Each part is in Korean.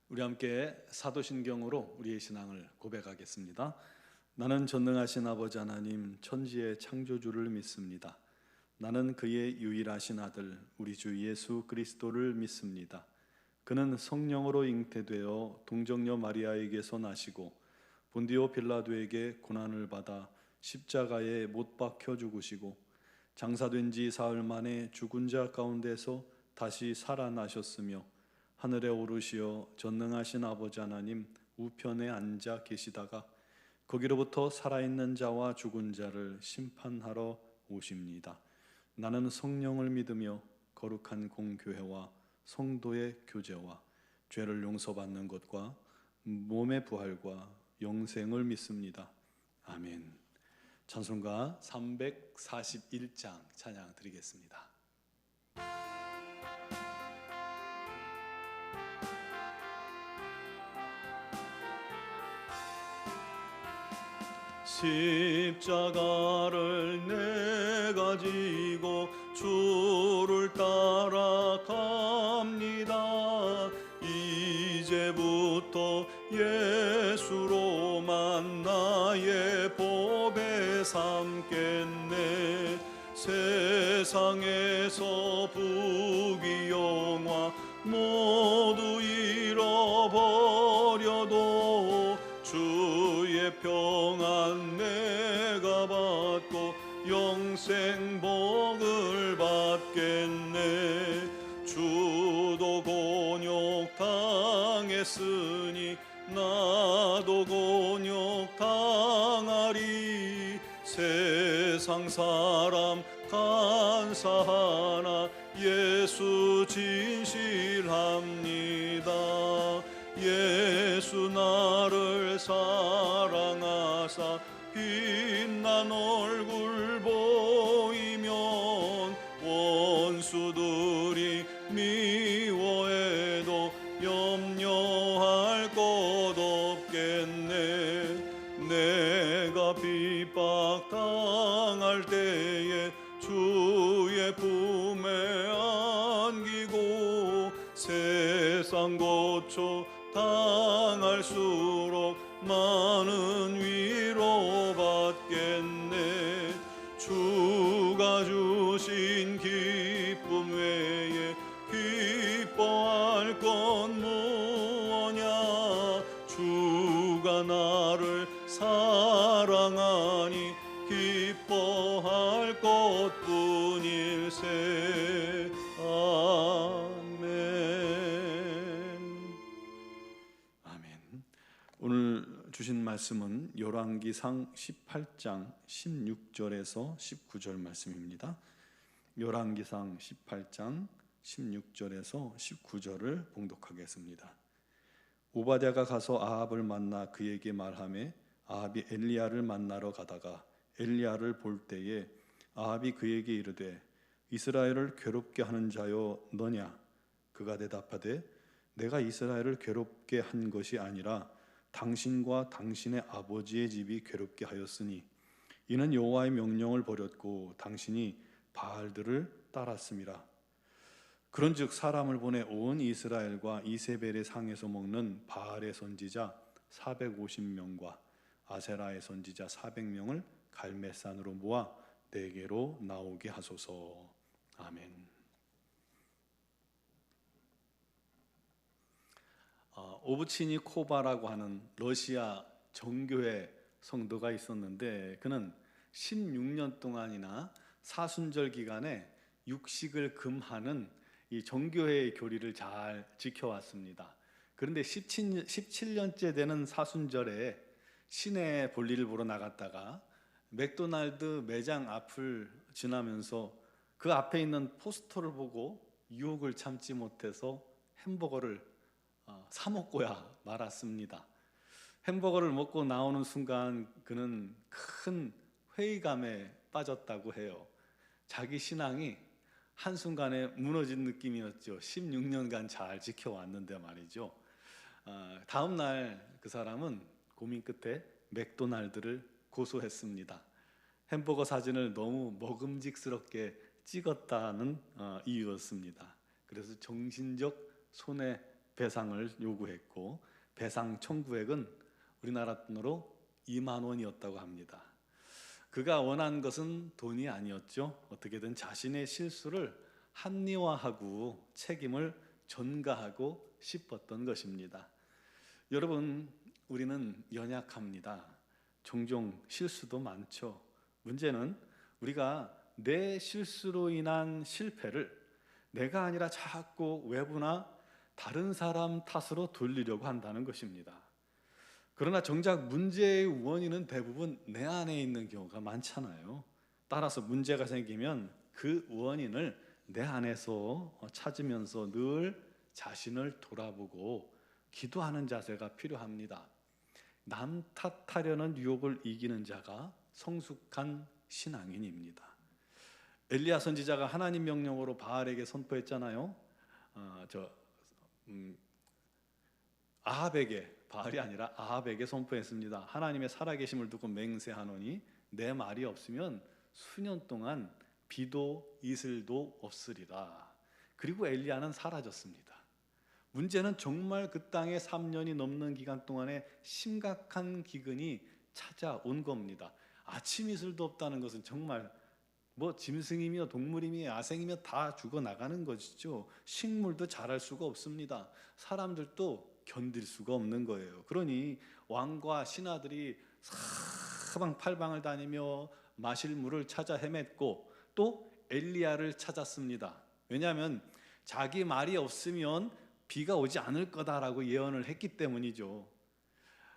우리 함께 사도신경으로 우리의 신앙을 고백하겠습니다. 나는 전능하신 아버지 하나님 천지의 창조주를 믿습니다. 나는 그의 유일하신 아들 우리 주 예수 그리스도를 믿습니다. 그는 성령으로 잉태되어 동정녀 마리아에게서 나시고 본디오 빌라도에게 고난을 받아 십자가에 못 박혀 죽으시고 장사된 지 사흘 만에 죽은 자 가운데서 다시 살아나셨으며 하늘에 오르시어 전능하신 아버지 하나님 우편에 앉아 계시다가 거기로부터 살아있는 자와 죽은 자를 심판하러 오십니다. 나는 성령을 믿으며 거룩한 공교회와 성도의 교제와 죄를 용서받는 것과 몸의 부활과 영생을 믿습니다. 아멘. 찬송가 341장 찬양 드리겠습니다. 십자가를 내가 지고 주를 따라갑니다. 이제부터 예수로만 나의 보배 삼겠네. 세상에서 부귀영화 모두 잃어버려도 주의 평안 내가 받고 영생 복을 받겠네. 주도 곤욕 당했으니 나도 곤욕 당하리. 세상 사람 간사하나 예수 진실합니다. 예수 나를 사랑하사 빛난 얼굴 보이면 원수들이 미워해도 염려할 것 없겠네. 내가 핍박당할 때에 주의 품에 안기고 세상 고초 당할수록 많은 위로 받겠네. 주가 주신 기쁨 외에 기뻐할 건 무엇냐. 주가 나를 사랑하니 기뻐할 것뿐일세. 오늘 주신 말씀은 열왕기상 18장 16절에서 19절 말씀입니다. 열왕기상 18장 16절에서 19절을 봉독하겠습니다. 오바댜가 가서 아합을 만나 그에게 말하매 아합이 엘리야를 만나러 가다가 엘리야를 볼 때에 아합이 그에게 이르되 이스라엘을 괴롭게 하는 자여 너냐? 그가 대답하되 내가 이스라엘을 괴롭게 한 것이 아니라 당신과 당신의 아버지의 집이 괴롭게 하였으니 이는 여호와의 명령을 버렸고 당신이 바알들을 따랐음이라. 그런즉 사람을 보내 온 이스라엘과 이세벨의 상에서 먹는 바알의 선지자 450명과 아세라의 선지자 400명을 갈멜산으로 모아 내게로 나오게 하소서. 아멘. 오브치니 코바라고 하는 러시아 정교회 성도가 있었는데 그는 16년 동안이나 사순절 기간에 육식을 금하는 이 정교회의 교리를 잘 지켜왔습니다. 그런데 17년째 되는 사순절에 시내 볼일을 보러 나갔다가 맥도날드 매장 앞을 지나면서 그 앞에 있는 포스터를 보고 유혹을 참지 못해서 햄버거를 사 먹고야 말았습니다. 햄버거를 먹고 나오는 순간 그는 큰 회의감에 빠졌다고 해요. 자기 신앙이 한순간에 무너진 느낌이었죠. 16년간 잘 지켜왔는데 말이죠. 다음 날 그 사람은 고민 끝에 맥도날드를 고소했습니다. 햄버거 사진을 너무 먹음직스럽게 찍었다는 이유였습니다. 그래서 정신적 손해 배상을 요구했고 배상 청구액은 우리나라 돈으로 2만 원이었다고 합니다. 그가 원한 것은 돈이 아니었죠. 어떻게든 자신의 실수를 합리화하고 책임을 전가하고 싶었던 것입니다. 여러분, 우리는 연약합니다. 종종 실수도 많죠. 문제는 우리가 내 실수로 인한 실패를 내가 아니라 자꾸 외부나 다른 사람 탓으로 돌리려고 한다는 것입니다. 그러나 정작 문제의 원인은 대부분 내 안에 있는 경우가 많잖아요. 따라서 문제가 생기면 그 원인을 내 안에서 찾으면서 늘 자신을 돌아보고 기도하는 자세가 필요합니다. 남 탓하려는 유혹을 이기는 자가 성숙한 신앙인입니다. 엘리야 선지자가 하나님 명령으로 바알에게 선포했잖아요. 아합에게, 바알이 아니라 아합에게 선포했습니다. 하나님의 살아계심을 두고 맹세하노니 내 말이 없으면 수년 동안 비도 이슬도 없으리라. 그리고 엘리야는 사라졌습니다. 문제는 정말 그 땅에 3년이 넘는 기간 동안에 심각한 기근이 찾아온 겁니다. 아침 이슬도 없다는 것은 정말 짐승이며 동물이며 야생이며 다 죽어나가는 것이죠. 식물도 자랄 수가 없습니다. 사람들도 견딜 수가 없는 거예요. 그러니 왕과 신하들이 사방팔방을 다니며 마실 물을 찾아 헤맸고 또 엘리야를 찾았습니다. 왜냐하면 자기 말이 없으면 비가 오지 않을 거다라고 예언을 했기 때문이죠.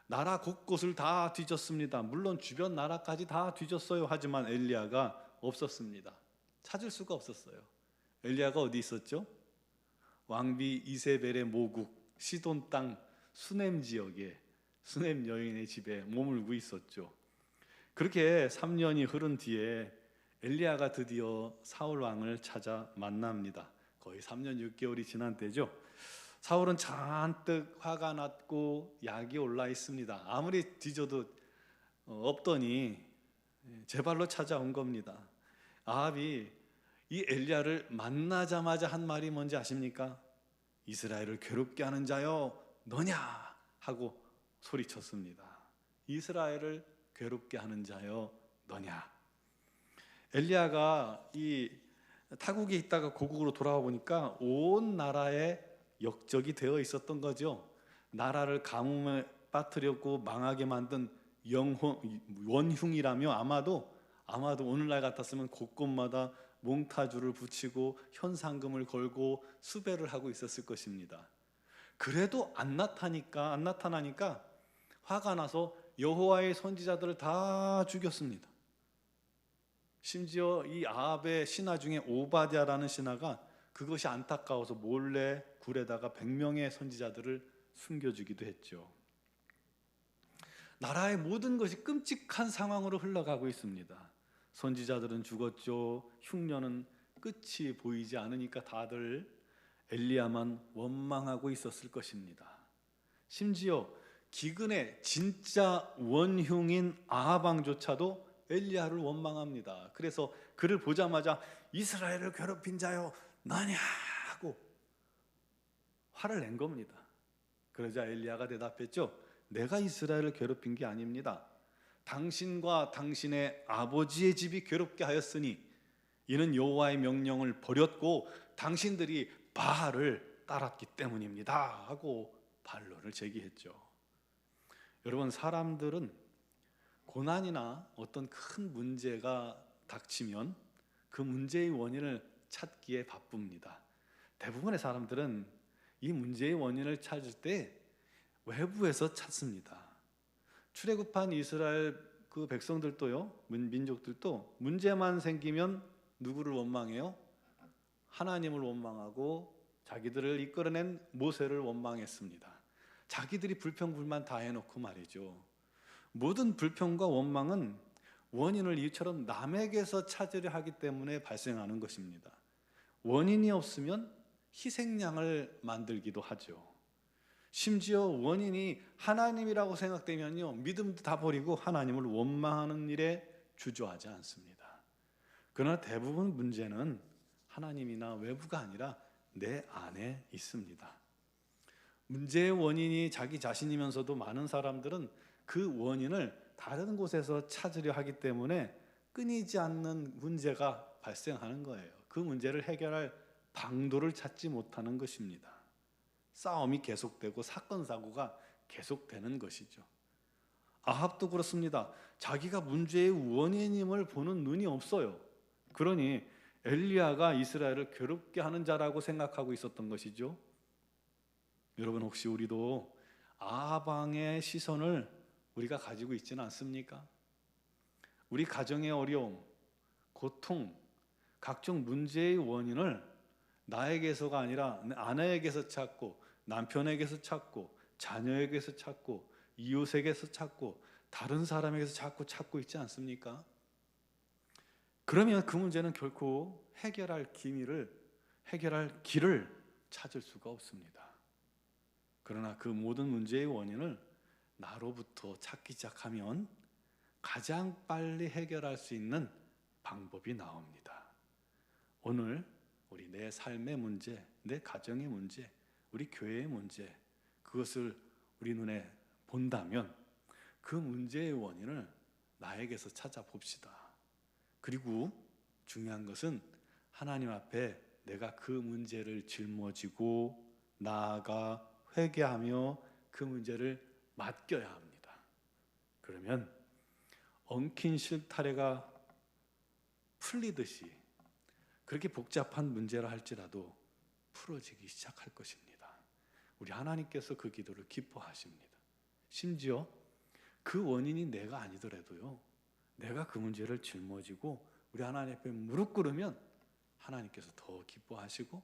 나라 곳곳을 다 뒤졌습니다. 물론 주변 나라까지 다 뒤졌어요. 하지만 엘리야가 없었습니다. 찾을 수가 없었어요. 엘리야가 어디 있었죠? 왕비 이세벨의 모국 시돈 땅 수넴 지역에 수넴 여인의 집에 머물고 있었죠. 그렇게 3년이 흐른 뒤에 엘리야가 드디어 사울 왕을 찾아 만납니다. 거의 3년 6개월이 지난 때죠. 사울은 잔뜩 화가 났고 약이 올라 있습니다. 아무리 뒤져도 없더니 제 발로 찾아온 겁니다. 아합이 이 엘리야를 만나자마자 한 말이 뭔지 아십니까? 이스라엘을 괴롭게 하는 자여 너냐 하고 소리쳤습니다. 이스라엘을 괴롭게 하는 자여 너냐. 엘리야가 이 타국에 있다가 고국으로 돌아와 보니까 온 나라에 역적이 되어 있었던 거죠. 나라를 가뭄에 빠뜨렸고 망하게 만든 원흉이라며 아마도 오늘날 같았으면 곳곳마다 몽타주를 붙이고 현상금을 걸고 수배를 하고 있었을 것입니다. 그래도 안 나타나니까 화가 나서 여호와의 선지자들을 다 죽였습니다. 심지어 이 아합의 신하 중에 오바댜라는 신하가 그것이 안타까워서 몰래 굴에다가 100명의 선지자들을 숨겨주기도 했죠. 나라의 모든 것이 끔찍한 상황으로 흘러가고 있습니다. 선지자들은 죽었죠. 흉년은 끝이 보이지 않으니까 다들 엘리야만 원망하고 있었을 것입니다. 심지어 기근의 진짜 원흉인 아합 왕조차도 엘리야를 원망합니다. 그래서 그를 보자마자 이스라엘을 괴롭힌 자여 너냐 하고 화를 낸 겁니다. 그러자 엘리야가 대답했죠. 내가 이스라엘을 괴롭힌 게 아닙니다. 당신과 당신의 아버지의 집이 괴롭게 하였으니 이는 여호와의 명령을 버렸고 당신들이 바알을 따랐기 때문입니다 하고 반론을 제기했죠. 여러분, 사람들은 고난이나 어떤 큰 문제가 닥치면 그 문제의 원인을 찾기에 바쁩니다. 대부분의 사람들은 이 문제의 원인을 찾을 때 외부에서 찾습니다. 출애굽한 이스라엘 그 백성들도요, 민족들도 문제만 생기면 누구를 원망해요? 하나님을 원망하고 자기들을 이끌어낸 모세를 원망했습니다. 자기들이 불평불만 다 해놓고 말이죠. 모든 불평과 원망은 원인을 이처럼 남에게서 찾으려 하기 때문에 발생하는 것입니다. 원인이 없으면 희생양을 만들기도 하죠. 심지어 원인이 하나님이라고 생각되면요, 믿음도 다 버리고 하나님을 원망하는 일에 주저하지 않습니다. 그러나 대부분 문제는 하나님이나 외부가 아니라 내 안에 있습니다. 문제의 원인이 자기 자신이면서도 많은 사람들은 그 원인을 다른 곳에서 찾으려 하기 때문에 끊이지 않는 문제가 발생하는 거예요. 그 문제를 해결할 방도를 찾지 못하는 것입니다. 싸움이 계속되고 사건 사고가 계속되는 것이죠. 아합도 그렇습니다. 자기가 문제의 원인임을 보는 눈이 없어요. 그러니 엘리야가 이스라엘을 괴롭게 하는 자라고 생각하고 있었던 것이죠. 여러분, 혹시 우리도 아합 왕의 시선을 우리가 가지고 있지는 않습니까? 우리 가정의 어려움, 고통, 각종 문제의 원인을 나에게서가 아니라 아내에게서 찾고, 남편에게서 찾고, 자녀에게서 찾고, 이웃에게서 찾고, 다른 사람에게서 자꾸 찾고 있지 않습니까? 그러면 그 문제는 결코 해결할 길을 찾을 수가 없습니다. 그러나 그 모든 문제의 원인을 나로부터 찾기 시작하면 가장 빨리 해결할 수 있는 방법이 나옵니다. 오늘 우리 내 삶의 문제, 내 가정의 문제, 우리 교회의 문제, 그것을 우리 눈에 본다면 그 문제의 원인을 나에게서 찾아봅시다. 그리고 중요한 것은 하나님 앞에 내가 그 문제를 짊어지고 나아가 회개하며 그 문제를 맡겨야 합니다. 그러면 엉킨 실타래가 풀리듯이 그렇게 복잡한 문제라 할지라도 풀어지기 시작할 것입니다. 우리 하나님께서 그 기도를 기뻐하십니다. 심지어 그 원인이 내가 아니더라도요, 내가 그 문제를 짊어지고 우리 하나님 앞에 무릎 꿇으면 하나님께서 더 기뻐하시고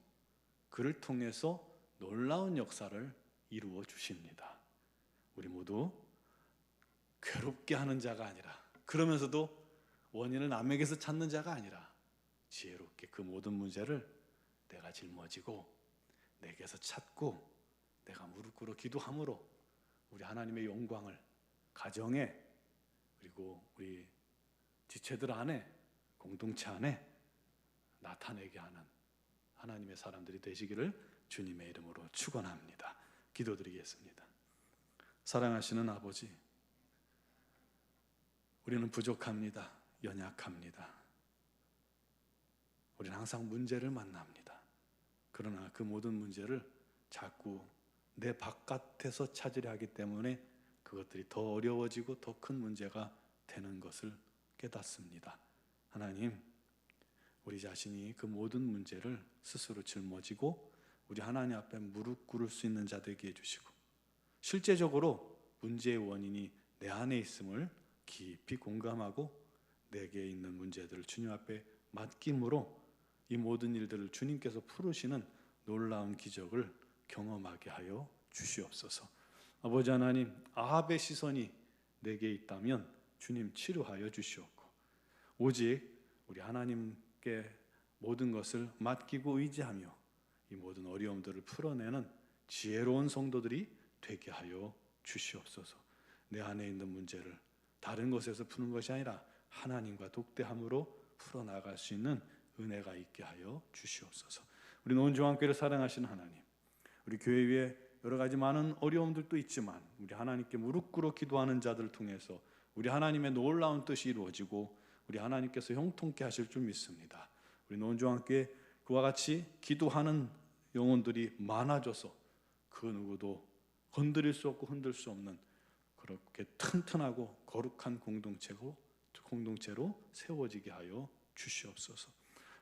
그를 통해서 놀라운 역사를 이루어 주십니다. 우리 모두 괴롭게 하는 자가 아니라, 그러면서도 원인을 남에게서 찾는 자가 아니라 지혜롭게 그 모든 문제를 내가 짊어지고 내게서 찾고 내가 무릎 꿇어 기도함으로 우리 하나님의 영광을 가정에, 그리고 우리 지체들 안에, 공동체 안에 나타내게 하는 하나님의 사람들이 되시기를 주님의 이름으로 축원합니다. 기도드리겠습니다. 사랑하시는 아버지, 우리는 부족합니다. 연약합니다. 우리는 항상 문제를 만납니다. 그러나 그 모든 문제를 자꾸 내 바깥에서 찾으려 하기 때문에 그것들이 더 어려워지고 더 큰 문제가 되는 것을 깨닫습니다. 하나님, 우리 자신이 그 모든 문제를 스스로 짊어지고 우리 하나님 앞에 무릎 꿇을 수 있는 자 되게 해주시고, 실제적으로 문제의 원인이 내 안에 있음을 깊이 공감하고 내게 있는 문제들을 주님 앞에 맡김으로 이 모든 일들을 주님께서 풀으시는 놀라운 기적을 경험하게 하여 주시옵소서. 아버지 하나님, 아합의 시선이 내게 있다면 주님 치료하여 주시옵고, 오직 우리 하나님께 모든 것을 맡기고 의지하며 이 모든 어려움들을 풀어내는 지혜로운 성도들이 되게 하여 주시옵소서. 내 안에 있는 문제를 다른 곳에서 푸는 것이 아니라 하나님과 독대함으로 풀어나갈 수 있는 은혜가 있게 하여 주시옵소서. 우리 온종한교회를 사랑하시는 하나님, 우리 교회 위에 여러 가지 많은 어려움들도 있지만 우리 하나님께 무릎 꿇어 기도하는 자들을 통해서 우리 하나님의 놀라운 뜻이 이루어지고 우리 하나님께서 형통케 하실 줄 믿습니다. 우리 온종한교회 그와 같이 기도하는 영혼들이 많아져서 그 누구도 건드릴 수 없고 흔들 수 없는 그렇게 튼튼하고 거룩한 공동체로 세워지게 하여 주시옵소서.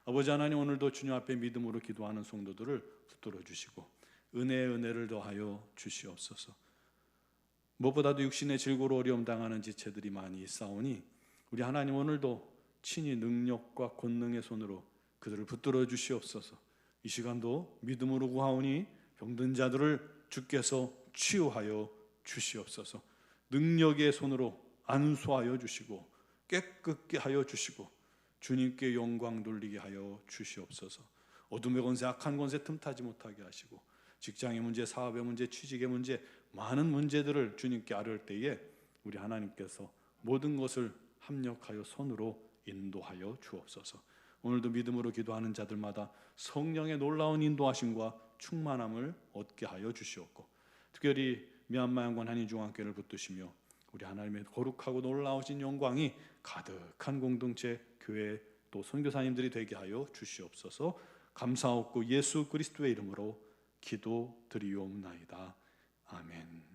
아버지 하나님, 오늘도 주님 앞에 믿음으로 기도하는 성도들을 붙들어 주시고 은혜에 은혜를 더하여 주시옵소서. 무엇보다도 육신의 질고로 어려움 당하는 지체들이 많이 있사오니 우리 하나님, 오늘도 친히 능력과 권능의 손으로 그들을 붙들어 주시옵소서. 이 시간도 믿음으로 구하오니 병든 자들을 주께서 치유하여 주시옵소서. 능력의 손으로 안수하여 주시고 깨끗게 하여 주시고 주님께 영광 돌리게 하여 주시옵소서. 어둠의 권세, 악한 권세 틈타지 못하게 하시고 직장의 문제, 사업의 문제, 취직의 문제, 많은 문제들을 주님께 아뢰을 때에 우리 하나님께서 모든 것을 합력하여 손으로 인도하여 주옵소서. 오늘도 믿음으로 기도하는 자들마다 성령의 놀라운 인도하심과 충만함을 얻게 하여 주시옵고 특별히 미얀마 양권 한인중앙교회를 붙드시며 우리 하나님의 거룩하고 놀라우신 영광이 가득한 공동체 교회 또 선교사님들이 되게 하여 주시옵소서. 감사하옵고 예수 그리스도의 이름으로 기도드리옵나이다. 아멘.